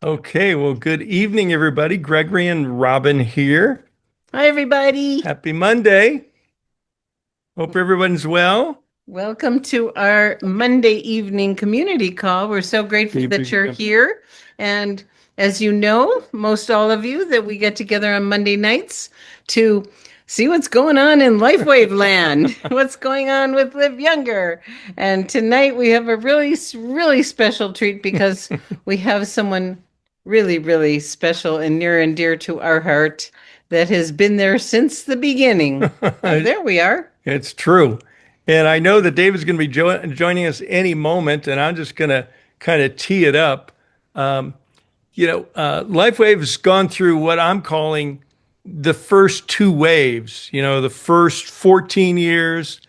Okay, well, good evening, everybody. Gregory and Robin here. Hi, everybody. Happy Monday. Hope everyone's well. Welcome to our Monday evening community call. We're so grateful that Keeping you're here. And as you know, most all of you, that we get together on Monday nights to see what's going on in LifeWave land, what's going on with Live Younger. And tonight we have a really special treat because we have someone really special and near and dear to our heart that has been there since the beginning. Oh, there we are. It's true. And I know that David's going to be joining us any moment, and I'm just going to kind of tee it up. Um, LifeWave has gone through what I'm calling the first two waves, the first 14 years,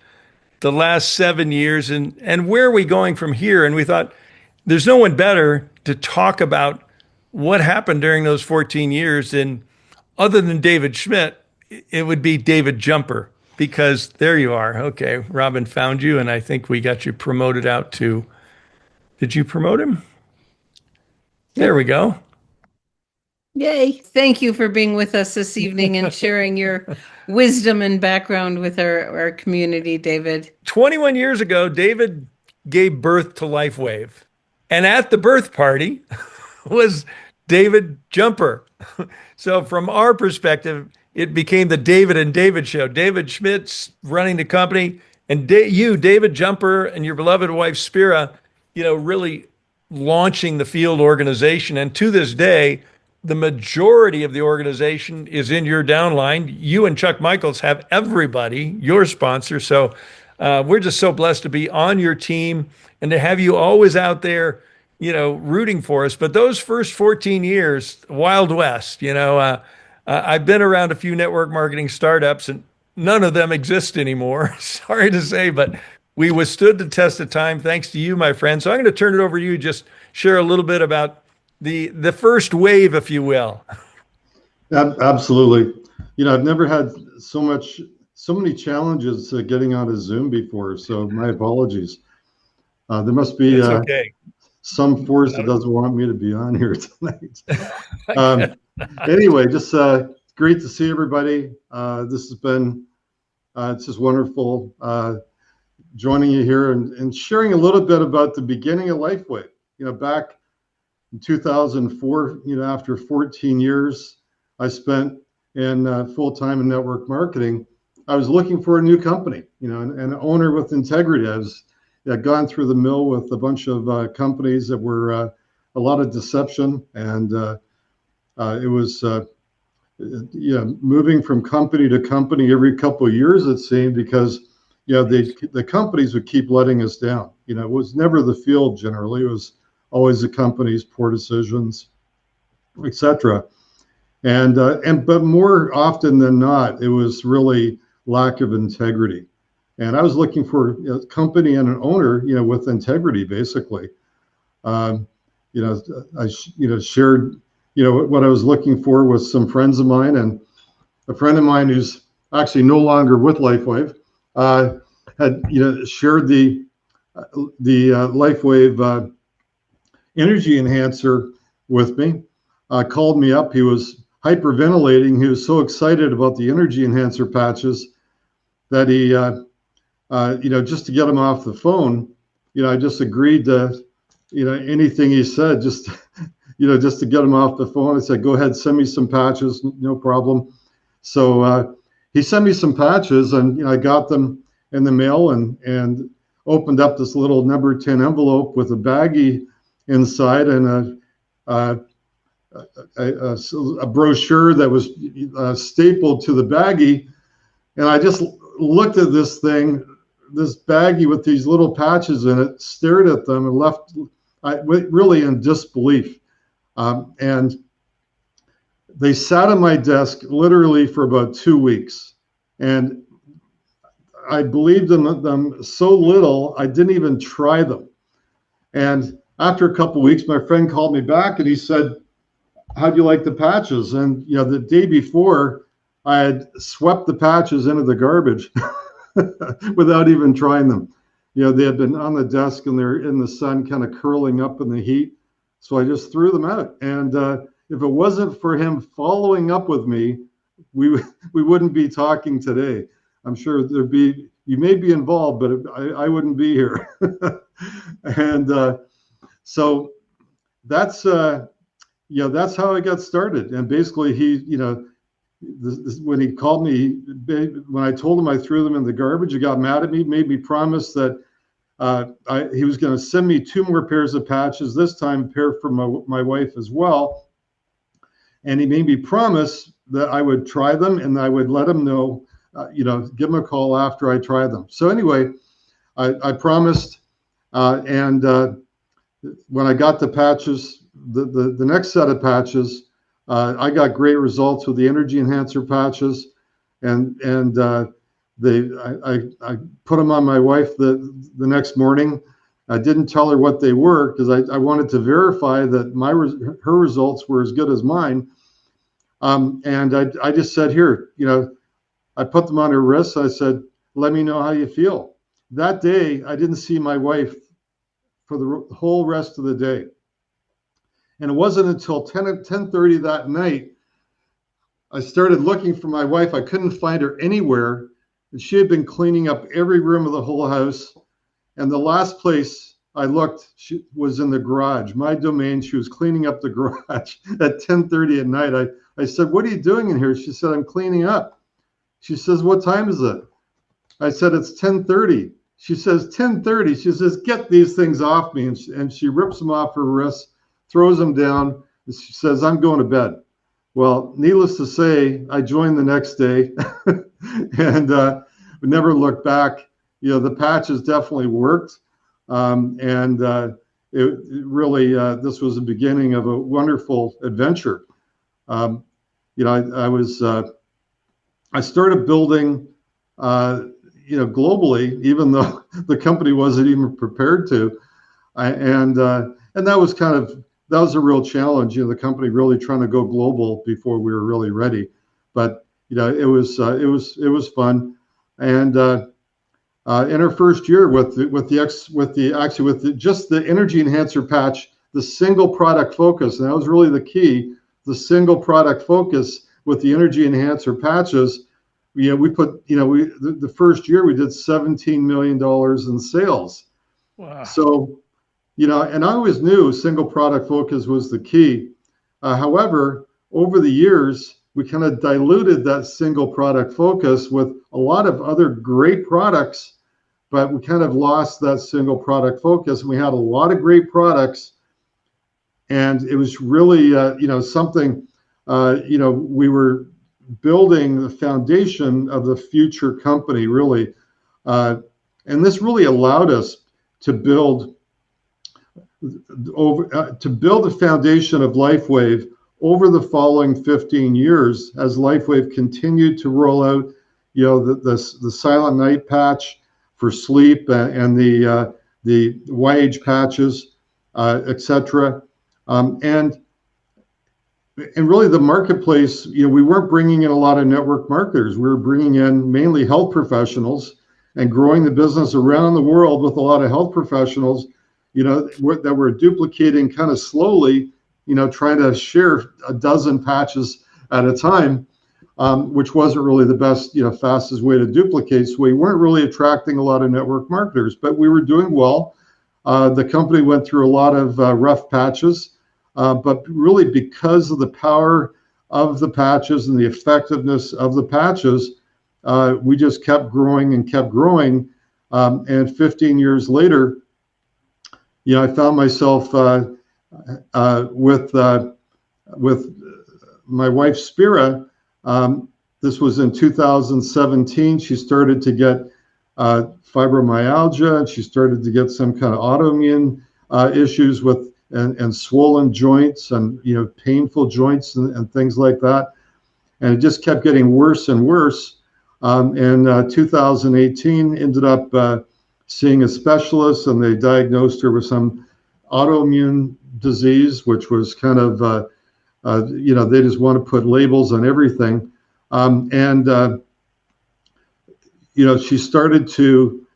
the last 7 years, and where are we going from here? And we thought there's no one better to talk about what happened during those 14 years than other than David Schmidt, it would be David Jumper because there you are. Okay, Robin found you, and I think we got you promoted out to. Did you promote him? There Yep. we go. Yay. Thank you for being with us this evening and sharing your wisdom and background with our community, David. 21 years ago, David gave birth to LifeWave. And at the birth party was David Jumper. So, from our perspective, it became the David and David show. David Schmidt's running the company, and you, David Jumper, and your beloved wife, Spira, really launching the field organization. And to this day, the majority of the organization is in your downline. You and Chuck Michaels have everybody, your sponsor. So we're just so blessed to be on your team and to have you always out there, rooting for us. But those first 14 years, Wild West, I've been around a few network marketing startups and none of them exist anymore. Sorry to say, but we withstood the test of time thanks to you, my friend. So I'm going to turn it over to you. Just share a little bit about the first wave, if you will. Absolutely. I've never had so many challenges getting on a Zoom before, so my apologies. There must be It's okay. some force that doesn't want me to be on here tonight. Um, anyway, just great to see everybody. This has been it's just wonderful joining you here and sharing a little bit about the beginning of LifeWave. Back in 2004, after 14 years I spent in full-time in network marketing, I was looking for a new company, an owner with integrity. I'd gone through the mill with a bunch of companies that were a lot of deception, and it was moving from company to company every couple of years, it seemed, because the companies would keep letting us down. It was never the field generally; it was always the company's poor decisions, etc. But more often than not, it was really lack of integrity. And I was looking for a company and an owner, with integrity, basically. Um, I shared, what I was looking for with some friends of mine, and a friend of mine who's actually no longer with LifeWave had, shared the LifeWave energy enhancer with me. Called me up. He was hyperventilating. He was so excited about the energy enhancer patches that he, just to get him off the phone, I just agreed to, anything he said, just, just to get him off the phone. I said, go ahead, send me some patches, no problem. So he sent me some patches, and I got them in the mail and opened up this little number 10 envelope with a baggie inside and a brochure that was stapled to the baggie. And I just looked at this thing, this baggie with these little patches in it, stared at them, and left really in disbelief. And they sat on my desk literally for about 2 weeks. And I believed in them so little, I didn't even try them. And after a couple of weeks, my friend called me back and he said, "How do you like the patches?" And the day before, I had swept the patches into the garbage without even trying them. They had been on the desk and they're in the sun, kind of curling up in the heat. So I just threw them out. And if it wasn't for him following up with me, we wouldn't be talking today. I'm sure you may be involved, but I wouldn't be here. And so that's that's how I got started. And basically, when he called me, when I told him I threw them in the garbage, he got mad at me, made me promise that he was going to send me 2 more pairs of patches, this time a pair for my wife as well. And he made me promise that I would try them and I would let him know, give him a call after I try them. So anyway, I promised. And when I got the patches, the next set of patches, I got great results with the energy enhancer patches, and I put them on my wife the next morning. I didn't tell her what they were because I wanted to verify that her results were as good as mine. And I just said, here, I put them on her wrist. I said, let me know how you feel. That day, I didn't see my wife for the whole rest of the day. And it wasn't until 10:30 that night, I started looking for my wife. I couldn't find her anywhere. And she had been cleaning up every room of the whole house. And the last place I looked, she was in the garage, my domain. She was cleaning up the garage at 10:30 at night. I said, what are you doing in here? She said, I'm cleaning up. She says, what time is it? I said, it's 10:30. She says, 10:30. She says, get these things off me. And she rips them off her wrists, throws them down. And she says, I'm going to bed. Well, needless to say, I joined the next day and we never looked back. The patches definitely worked. It really, this was the beginning of a wonderful adventure. I started building, globally, even though the company wasn't even prepared to. And that was a real challenge, the company really trying to go global before we were really ready. But, it was fun. And in our first year with just the energy enhancer patch, the single product focus, and that was really the key, the single product focus with the energy enhancer patches. We put, the first year we did $17 million in sales. Wow. So, and I always knew single product focus was the key. However, over the years, we kind of diluted that single product focus with a lot of other great products, but we kind of lost that single product focus. We had a lot of great products, and it was really, something, we were building the foundation of the future company, really. And this really allowed us to build the foundation of LifeWave over the following 15 years as LifeWave continued to roll out, the Silent Night patch for sleep and the YH patches, etc. And really the marketplace, we weren't bringing in a lot of network marketers. We were bringing in mainly health professionals and growing the business around the world with a lot of health professionals, that were duplicating kind of slowly, trying to share a dozen patches at a time, which wasn't really the best, fastest way to duplicate. So we weren't really attracting a lot of network marketers, but we were doing well. The company went through a lot of rough patches, but really because of the power of the patches and the effectiveness of the patches, we just kept growing and kept growing. And 15 years later, I found myself with my wife Spira. This was in 2017. She started to get fibromyalgia, and she started to get some kind of autoimmune issues with and swollen joints and painful joints and things like that. And it just kept getting worse and worse. In 2018, ended up seeing a specialist, and they diagnosed her with some autoimmune disease, which was kind of, they just want to put labels on everything. She started to,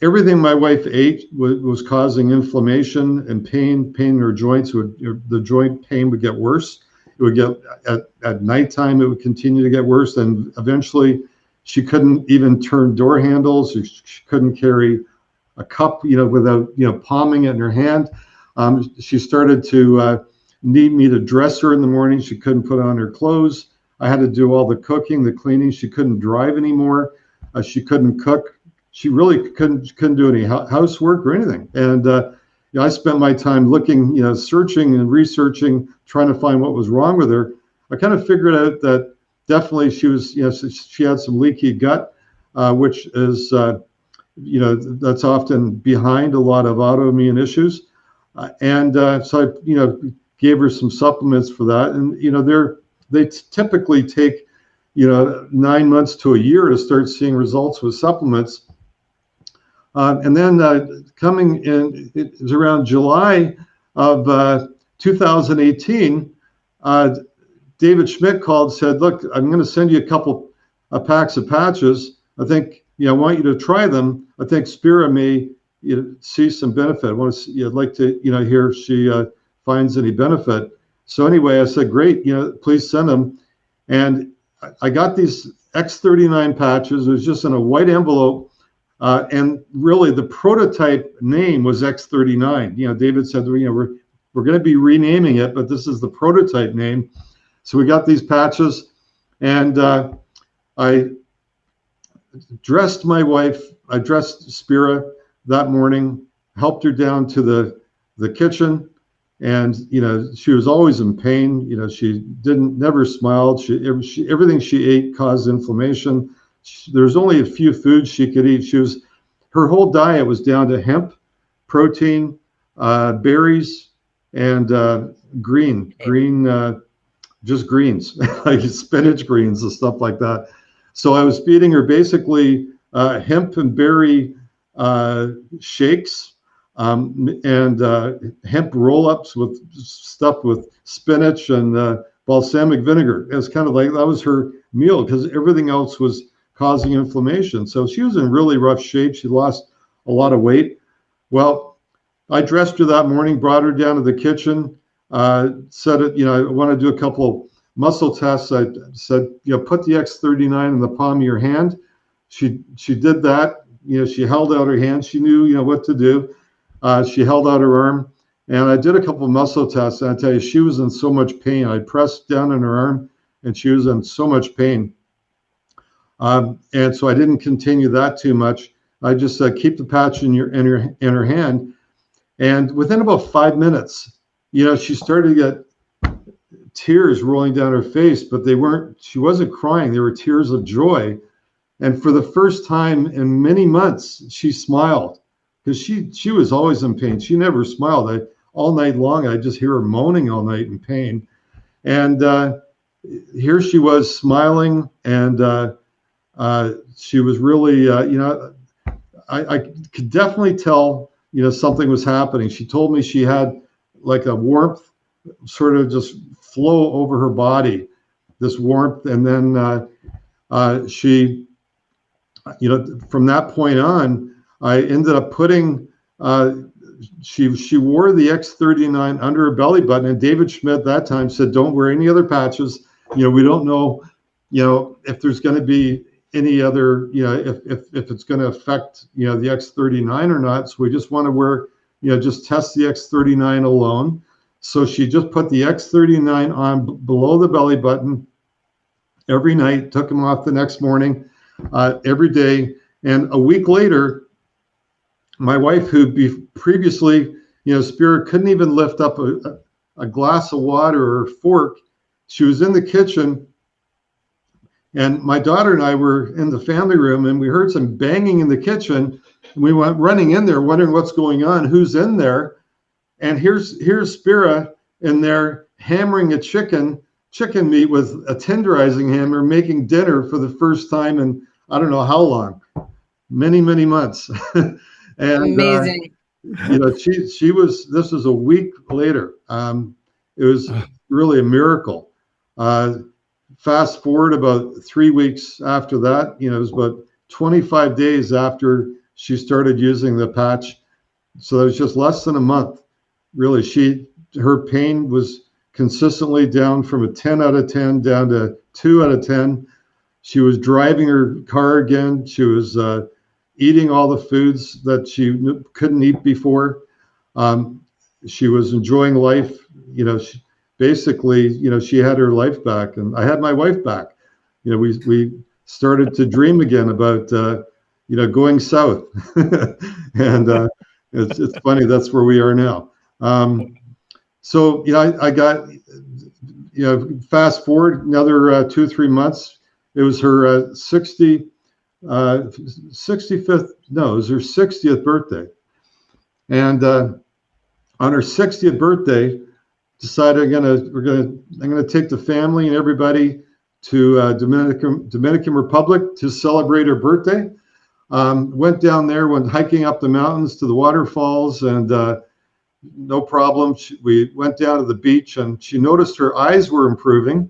everything my wife ate was causing inflammation and pain in her joints. The joint pain would get worse. It would get at nighttime, it would continue to get worse. And eventually she couldn't even turn door handles. She couldn't carry a cup, without, palming it in her hand. She started to need me to dress her in the morning. She couldn't put on her clothes. I had to do all the cooking, the cleaning. She couldn't drive anymore. She couldn't cook. She really couldn't do any housework or anything. And I spent my time looking, searching and researching, trying to find what was wrong with her. I kind of figured out that definitely she was, she had some leaky gut, which is, that's often behind a lot of autoimmune issues. So I, gave her some supplements for that. And, they typically take, 9 months to a year to start seeing results with supplements. And then coming in, it was around July of 2018, David Schmidt called and said, look, I'm going to send you a couple of packs of patches. I think, I want you to try them. I think Spira may see some benefit. I'd like to, hear if she finds any benefit. So anyway, I said, great, please send them. And I got these X39 patches. It was just in a white envelope. And really the prototype name was X39. David said, we're going to be renaming it, but this is the prototype name. So we got these patches, and I dressed my wife. I dressed Spira that morning, helped her down to the kitchen, and she was always in pain. She never smiled. Everything she ate caused inflammation. There was only a few foods she could eat. Her whole diet was down to hemp, protein, berries, and just greens, like spinach greens and stuff like that. So I was feeding her basically hemp and berry shakes, and hemp roll-ups stuffed with spinach and balsamic vinegar. It was kind of like that was her meal because everything else was causing inflammation. So she was in really rough shape. She lost a lot of weight. Well, I dressed her that morning, brought her down to the kitchen, said, I want to do a couple muscle tests. I said, put the X39 in the palm of your hand. She did that. She held out her hand. She knew, what to do. She held out her arm, and I did a couple of muscle tests. And I tell you, she was in so much pain. I pressed down on her arm, and she was in so much pain. And so I didn't continue that too much. I just said, keep the patch in her hand. And within about 5 minutes, she started to get tears rolling down her face, but she wasn't crying. They were tears of joy. And for the first time in many months, she smiled because she was always in pain. She never smiled. All night long, I just hear her moaning all night in pain. And here she was smiling, and she was really, I could definitely tell, something was happening. She told me she had like a warmth sort of just flow over her body, this warmth. And then she, from that point on, I ended up putting, she wore the X39 under her belly button. And David Schmidt that time said, don't wear any other patches. We don't know, if there's going to be any other, if it's going to affect, the X39 or not. So we just want to wear, just test the X39 alone. So she just put the X39 on below the belly button every night, took them off the next morning, every day. And a week later, my wife, who previously, Spira couldn't even lift up a glass of water or a fork. She was in the kitchen, and my daughter and I were in the family room, and we heard some banging in the kitchen. And we went running in there, wondering what's going on, who's in there. And here's Spira in there hammering a chicken meat with a tenderizing hammer, making dinner for the first time in I don't know how long, many months. And amazing. She was. This was a week later. It was really a miracle. Fast forward about 3 weeks after that, it was about 25 days after she started using the patch. So that was just less than a month. Really, her pain was consistently down from a 10 out of 10 down to 2 out of 10. She was driving her car again. She was eating all the foods that she couldn't eat before. She was enjoying life. Basically, she had her life back, and I had my wife back. We started to dream again about, going south. And it's funny, that's where we are now. So, I got, fast forward another 2-3 months. It was her 65th, no, it was her 60th birthday. And on her 60th birthday, decided I'm gonna take the family and everybody to Dominican Republic to celebrate her birthday. Went down there, went hiking up the mountains to the waterfalls, and no problem. We went down to the beach, and she noticed her eyes were improving,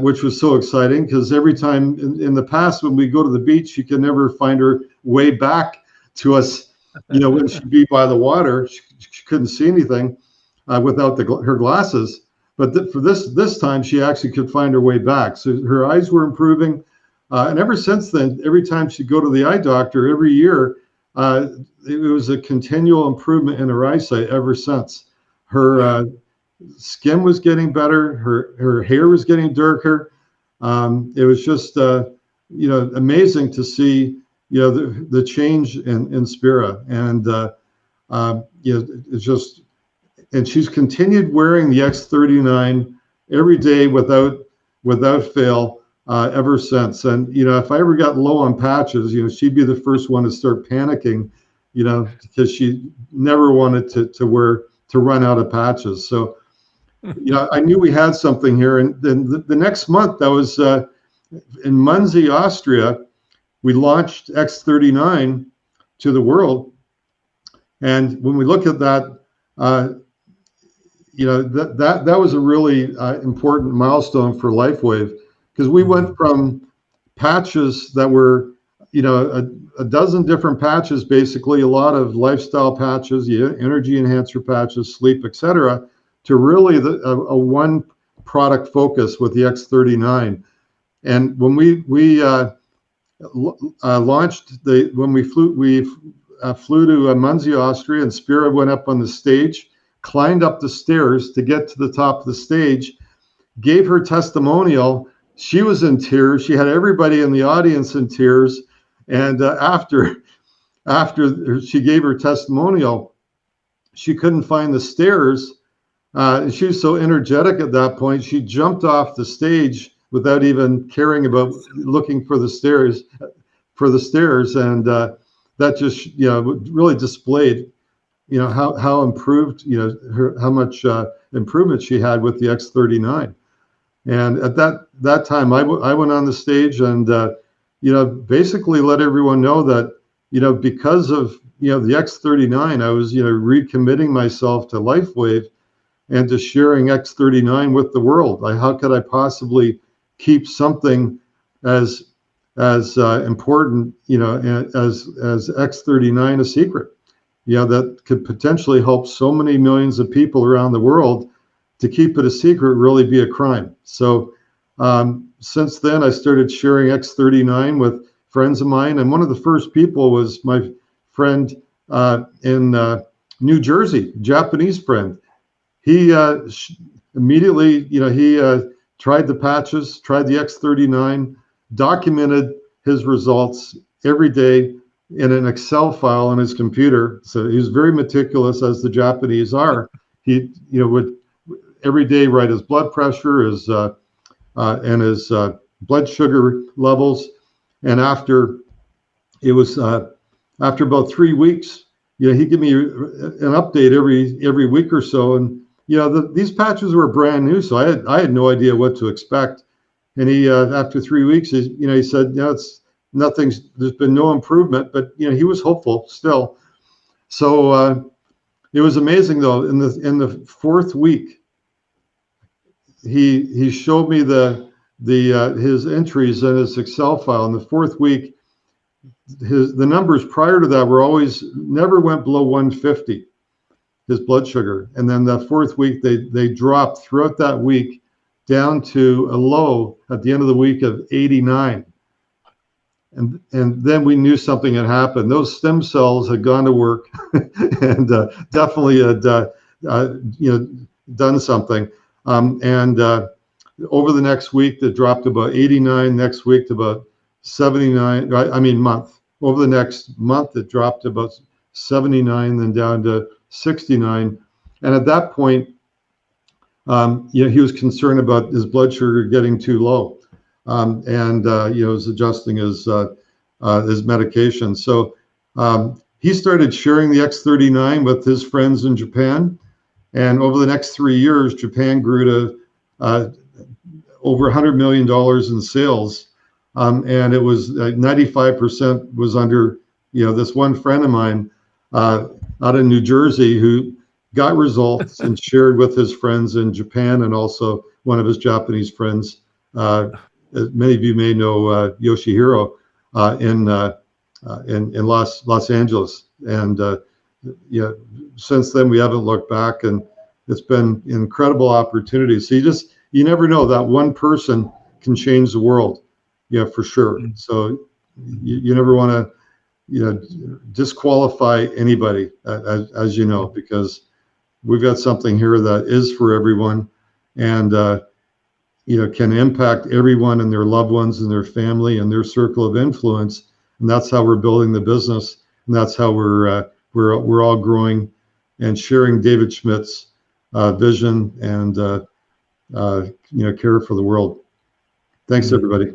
which was so exciting because every time in the past when we go to the beach, she could never find her way back to us. When she'd be by the water, she couldn't see anything without her glasses. But for this time, she actually could find her way back. So her eyes were improving. And ever since then, every time she'd go to the eye doctor every year, it was a continual improvement in her eyesight ever since. Her skin was getting better. Her hair was getting darker. It was just, amazing to see, the change in Spira. And, it's just, and she's continued wearing the X39 every day without fail ever since. And, if I ever got low on patches, she'd be the first one to start panicking, because she never wanted to run out of patches. So, I knew we had something here. And then the next month, that was in Muncie, Austria, we launched X39 to the world. And when we look at that, that was a really important milestone for LifeWave, because we went from patches that were, a dozen different patches, basically a lot of lifestyle patches, energy enhancer patches, sleep, etc., to really a one product focus with the X39. And when we launched when we flew to Muncie, Austria, and Spira went up on the stage, climbed up the stairs to get to the top of the stage, gave her testimonial. She was in tears. She had everybody in the audience in tears. And after she gave her testimonial, she couldn't find the stairs. She was so energetic at that point, she jumped off the stage without even caring about looking for the stairs. And that just, really displayed, how improved, how much improvement she had with the X39. And at that time, I went on the stage and, basically let everyone know that, because of, the X39, I was, recommitting myself to LifeWave and to sharing X39 with the world. How could I possibly keep something as important, as X39 a secret, that could potentially help so many millions of people around the world? To keep it a secret really be a crime. So since then, I started sharing X39 with friends of mine, and one of the first people was my friend in New Jersey, Japanese friend. He immediately, he tried the patches, tried the X39, documented his results every day in an Excel file on his computer. So he was very meticulous, as the Japanese are. He, would every day write his blood pressure, his and his blood sugar levels. And after about 3 weeks, he'd give me an update every week or so. And these patches were brand new, so I had no idea what to expect. And he after 3 weeks, he said, it's nothing's. There's been no improvement, but he was hopeful still. So it was amazing though. In the fourth week, he showed me his entries in his Excel file. In the fourth week, the numbers prior to that were always never went below 150, his blood sugar. And then the fourth week, they dropped throughout that week down to a low at the end of the week of 89. And then we knew something had happened. Those stem cells had gone to work and definitely had done something. And over the next week, it dropped to about 89. Next week to about 79. I mean month. Over the next month, it dropped to about 79, then down to 69. And at that point, he was concerned about his blood sugar getting too low. And was adjusting his medication. So he started sharing the X39 with his friends in Japan, and over the next 3 years, Japan grew to over $100 million in sales, and it was 95% was under this one friend of mine out in New Jersey who got results and shared with his friends in Japan, and also one of his Japanese friends. Many of you may know Yoshihiro in Los Angeles, and since then we haven't looked back, and it's been incredible opportunities. So you never know, that one person can change the world, for sure. So you never want to disqualify anybody, as you know, because we've got something here that is for everyone, and can impact everyone and their loved ones and their family and their circle of influence. And that's how we're building the business, and that's how we're all growing and sharing David Schmidt's vision and care for the world. Thanks, everybody.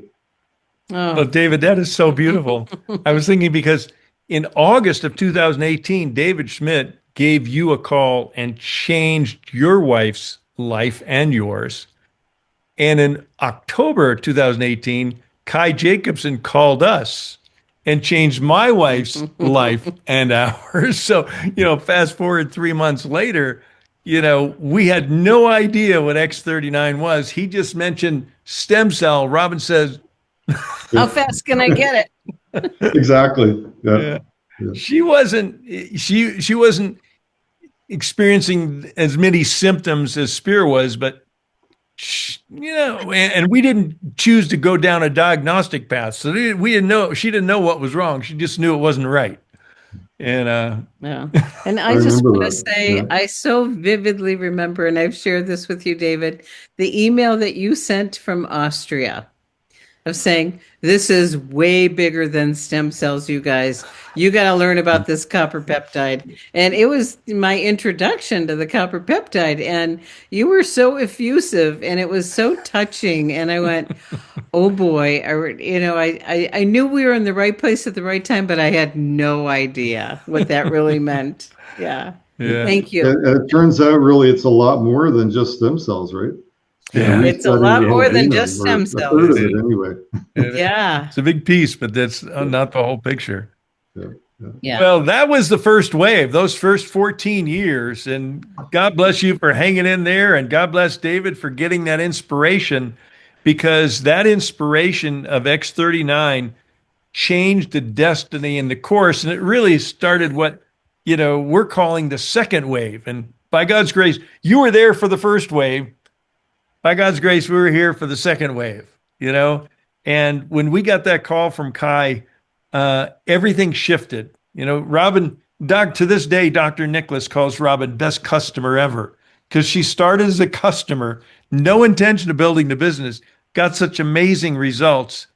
Well, David, that is so beautiful. I was thinking, because in August of 2018, David Schmidt gave you a call and changed your wife's life and yours. And in October 2018, Kai Jacobson called us and changed my wife's life and ours. So, fast forward 3 months later, we had no idea what X39 was. He just mentioned stem cell. Robin says, how fast can I get it? Exactly. Yeah. She wasn't experiencing as many symptoms as Spear was, but and we didn't choose to go down a diagnostic path. So we didn't know, she didn't know what was wrong. She just knew it wasn't right. And yeah. And I just want to say, I so vividly remember, and I've shared this with you, David, the email that you sent from Austria of saying, this is way bigger than stem cells, you guys. You got to learn about this copper peptide. And it was my introduction to the copper peptide. And you were so effusive, and it was so touching. And I went, oh boy, I knew we were in the right place at the right time, but I had no idea what that really meant. Yeah. Thank you. And it turns out really it's a lot more than just stem cells, right? Yeah, it's a lot more than just stem cells. A third of it anyway. Yeah. It's a big piece, but that's not the whole picture. Yeah. Well, that was the first wave, those first 14 years. And God bless you for hanging in there. And God bless David for getting that inspiration, because that inspiration of X39 changed the destiny and the course. And it really started what, we're calling the second wave. And by God's grace, you were there for the first wave. By God's grace, we were here for the second wave, and when we got that call from Kai, everything shifted. Robin, to this day, Dr. Nicholas calls Robin best customer ever, because she started as a customer, no intention of building the business, got such amazing results.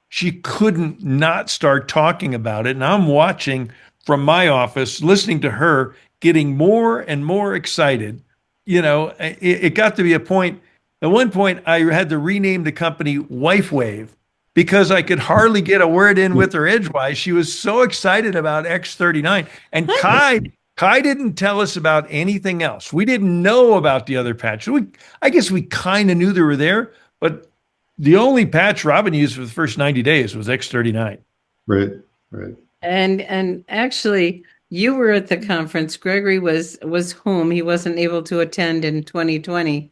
She couldn't not start talking about it. And I'm watching from my office, listening to her, getting more and more excited. It got to be a point. At one point, I had to rename the company LifeWave, because I could hardly get a word in with her edgewise. She was so excited about X39. And Kai didn't tell us about anything else. We didn't know about the other patch. I guess we kind of knew they were there, but the only patch Robin used for the first 90 days was X39. Right. And actually, you were at the conference. Gregory was home. He wasn't able to attend in 2020.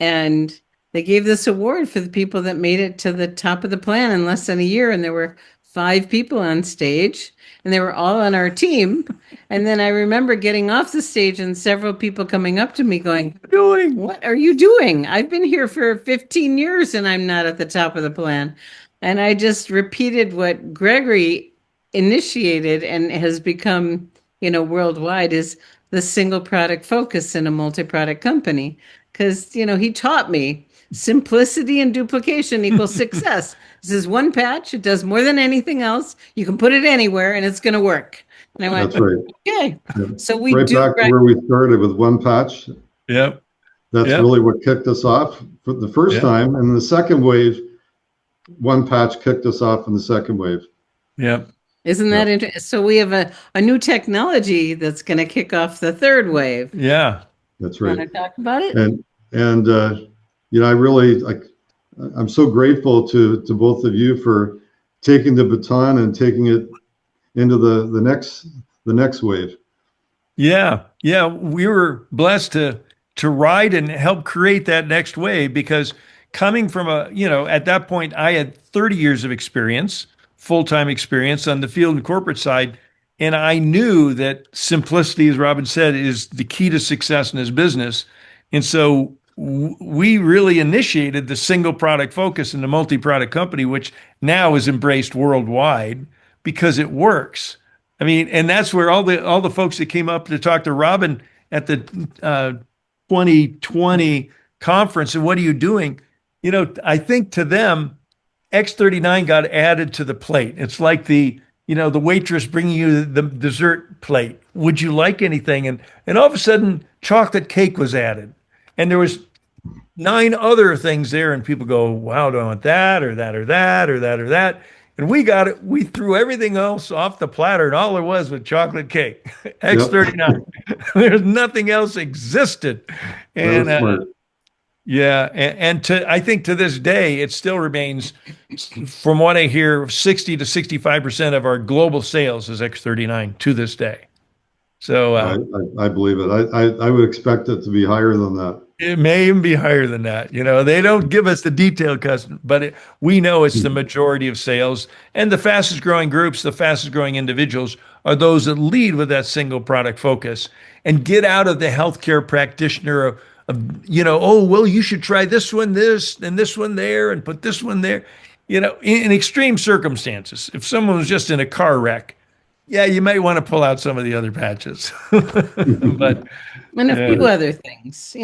And they gave this award for the people that made it to the top of the plan in less than a year. And there were 5 people on stage, and they were all on our team. And then I remember getting off the stage and several people coming up to me going, Doing. "What are you doing? I've been here for 15 years and I'm not at the top of the plan." And I just repeated what Gregory initiated and has become, worldwide, is the single product focus in a multi-product company. Because, he taught me simplicity and duplication equals success. This is one patch. It does more than anything else. You can put it anywhere and it's going to work. And I went, That's right. okay. Yeah. So we Right do back to where we started with one patch. Yep. That's Yep. really what kicked us off for the first Yep. time. And the second wave, one patch kicked us off in the second wave. Yep. Isn't that interesting? So we have a new technology that's going to kick off the third wave. Yeah. That's Want right. to talk about it? And I really I'm so grateful to both of you for taking the baton and taking it into the next wave. Yeah. Yeah. We were blessed to ride and help create that next wave, because coming from at that point, I had 30 years of experience, full-time experience on the field and corporate side. And I knew that simplicity, as Robin said, is the key to success in his business. And so we really initiated the single product focus in the multi-product company, which now is embraced worldwide because it works. I mean, and that's where all the folks that came up to talk to Robin at the 2020 conference and what are you doing? I think to them, X39 got added to the plate. It's like the waitress bringing you the dessert plate. Would you like anything? And all of a sudden, chocolate cake was added, and there was 9 other things there, and people go, "Wow, do I want that or that or that or that or that?" And we got it. We threw everything else off the platter, and all there was chocolate cake. X39. There's nothing else existed, and yeah, and I think to this day, it still remains, from what I hear, 60 to 65% of our global sales is X39 to this day. So I believe it. I would expect it to be higher than that. it may even be higher than that. They don't give us the detailed custom, but we know it's the majority of sales. And the fastest growing groups, the fastest growing individuals are those that lead with that single product focus and get out of the healthcare practitioner of oh, well, you should try this one, this, and this one there, and put this one there. In extreme circumstances, if someone was just in a car wreck, yeah, you might want to pull out some of the other patches. But and a few other things,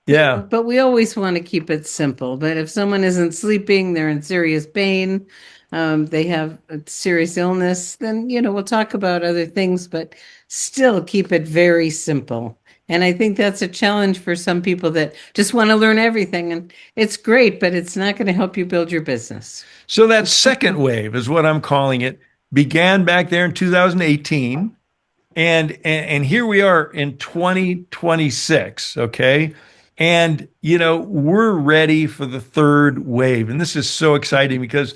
yeah. But we always want to keep it simple. But if someone isn't sleeping, they're in serious pain, they have a serious illness, then, we'll talk about other things, but still keep it very simple. And I think that's a challenge for some people that just want to learn everything. And it's great, but it's not going to help you build your business. So that second wave is what I'm calling it. Began back there in 2018. And here we are in 2026. Okay. And, we're ready for the third wave. And this is so exciting because,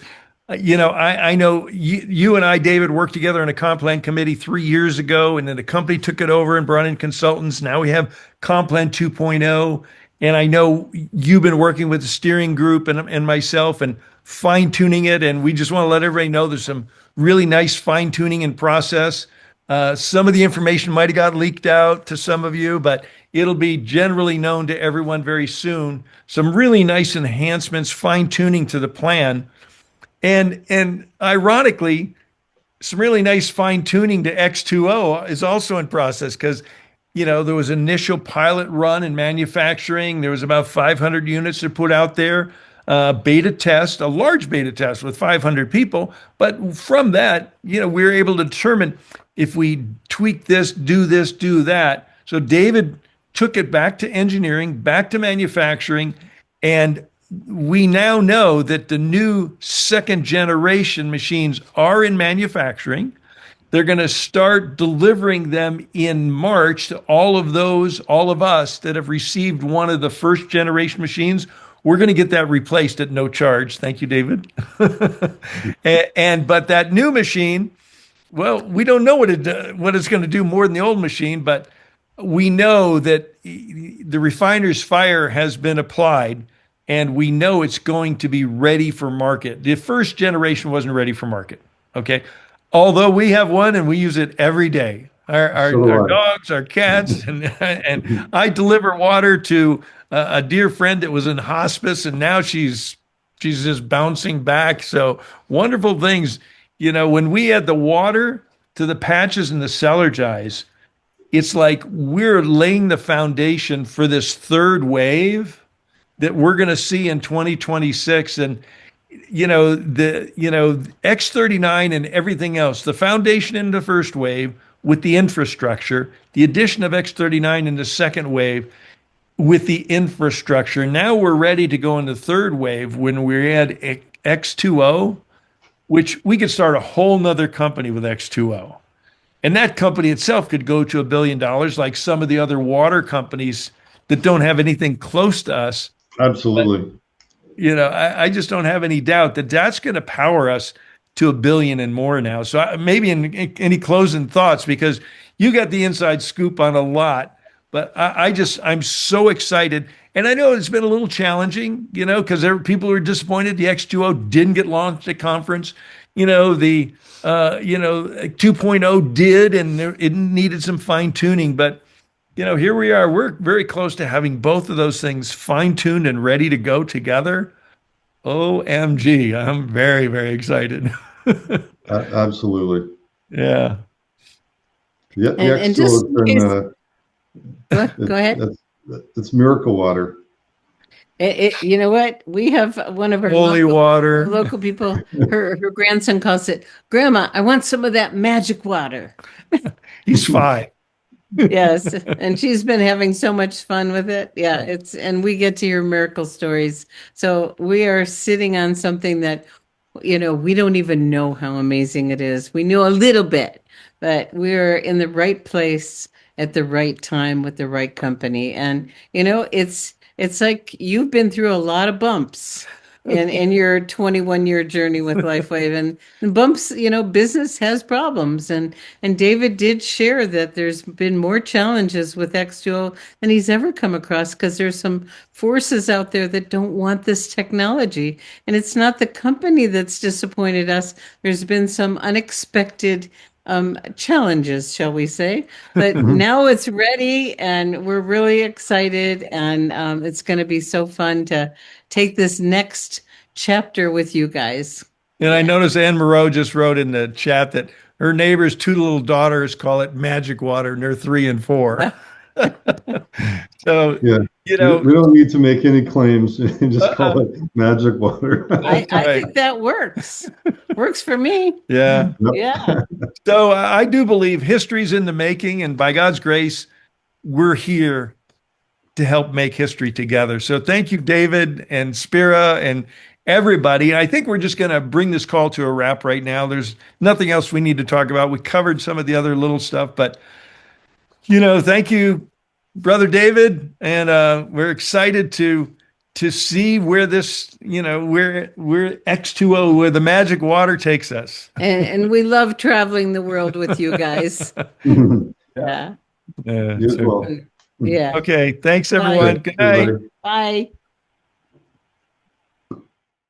I know you and I, David, worked together on a comp plan committee 3 years ago, and then the company took it over and brought in consultants. Now we have comp plan 2.0. And I know you've been working with the steering group and myself and fine tuning it. And we just want to let everybody know there's some really nice fine tuning in process. Some of the information might have got leaked out to some of you, but it'll be generally known to everyone very soon. Some really nice enhancements, fine tuning to the plan. And ironically, some really nice fine tuning to X2O is also in process because, there was initial pilot run in manufacturing. There was about 500 units to put out there, beta test, a large beta test with 500 people. But from that, we were able to determine if we tweak this, do that. So David took it back to engineering, back to manufacturing, and we now know that the new second generation machines are in manufacturing. They're going to start delivering them in March to all of us that have received one of the first generation machines. We're going to get that replaced at no charge. Thank you, David. But that new machine, well, we don't know what it's going to do more than the old machine, but we know that the refiner's fire has been applied. And we know it's going to be ready for market. The first generation wasn't ready for market. Okay. Although we have one and we use it every day. So Our do dogs, our cats, and I deliver water to a dear friend that was in hospice, and now she's just bouncing back. So wonderful things. When we add the water to the patches and the cellar ties, it's like we're laying the foundation for this third wave that we're going to see in 2026. And X39 and everything else, the foundation in the first wave with the infrastructure, the addition of X39 in the second wave with the infrastructure. Now we're ready to go in the third wave when we add X2O, which we could start a whole nother company with X2O. And that company itself could go to $1 billion, like some of the other water companies that don't have anything close to us. Absolutely. I just don't have any doubt that that's going to power us to $1 billion and more now. So maybe in any closing thoughts, because you got the inside scoop on a lot, but I'm so excited. And I know it's been a little challenging, because people are disappointed the X2O didn't get launched at conference. The 2.0 did, and it needed some fine tuning, but here we are. We're very close to having both of those things fine-tuned and ready to go together. OMG, I'm very, very excited. Absolutely. Yeah. Yeah, the And X2O just has in case, go ahead. It's miracle water. You know what? We have one of our Holy water. local people. Her grandson calls it, "Grandma, I want some of that magic water." He's 5. Yes, and she's been having so much fun with it. Yeah, and we get to hear miracle stories. So we are sitting on something that, we don't even know how amazing it is. We know a little bit, but we're in the right place at the right time with the right company. And it's like you've been through a lot of bumps in your 21-year journey with LifeWave, and bumps, business has problems, and David did share that there's been more challenges with X2O than he's ever come across, because there's some forces out there that don't want this technology, and it's not the company that's disappointed us. There's been some unexpected challenges, shall we say, but now it's ready and we're really excited, and it's going to be so fun to take this next chapter with you guys. And I noticed Anne Moreau just wrote in the chat that her neighbor's 2 little daughters call it magic water, and they're 3 and 4. So, Yeah, we don't need to make any claims. Just call it magic water. I think that works. Works for me. Yeah. Yeah. So I do believe history's in the making, and by God's grace, we're here to help make history together. So thank you, David and Spira and everybody. I think we're just going to bring this call to a wrap right now. There's nothing else we need to talk about. We covered some of the other little stuff, but thank you, Brother David, and we're excited to see where this, where X2O, where the magic water takes us. And we love traveling the world with you guys. Yeah. You as well. Yeah. Okay. Thanks, everyone. Bye. Good night. Bye.